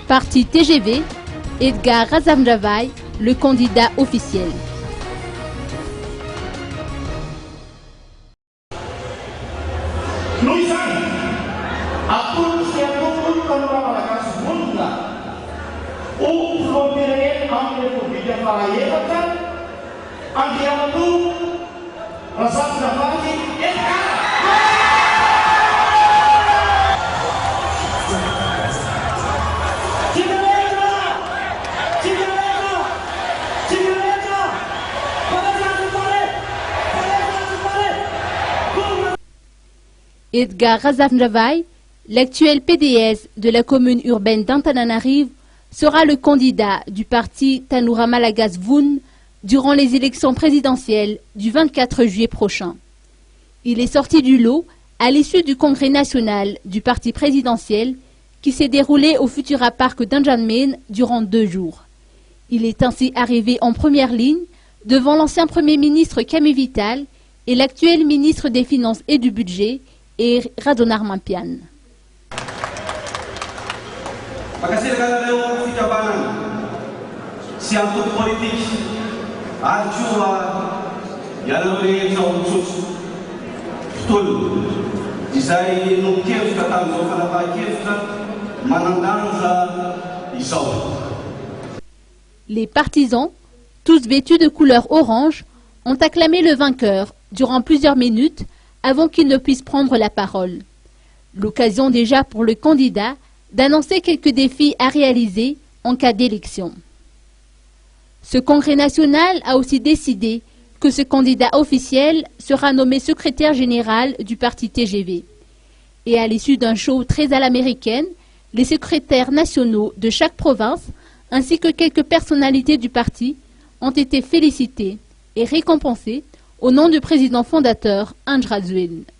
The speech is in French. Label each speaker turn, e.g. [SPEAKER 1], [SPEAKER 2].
[SPEAKER 1] Parti TGV, Edgar Razamjavaï, le candidat officiel. Edgar Razamjavaï, l'actuel PDS de la commune urbaine d'Antananarivo, sera le candidat du parti Tanura Malagas Voun durant les élections présidentielles du 24 juillet prochain. Il est sorti du lot à l'issue du congrès national du parti présidentiel qui s'est déroulé au Futura Park d'Anjanmen durant 2 jours. Il est ainsi arrivé en première ligne devant l'ancien Premier ministre Camille Vital et l'actuel ministre des Finances et du Budget, Radonar Mampian. Les partisans, tous vêtus de couleur orange, ont acclamé le vainqueur durant plusieurs minutes avant qu'il ne puisse prendre la parole. L'occasion déjà pour le candidat d'annoncer quelques défis à réaliser en cas d'élection. Ce congrès national a aussi décidé que ce candidat officiel sera nommé secrétaire général du parti TGV. Et à l'issue d'un show très à l'américaine, les secrétaires nationaux de chaque province ainsi que quelques personnalités du parti ont été félicités et récompensés au nom du président fondateur Andrzej Wajda.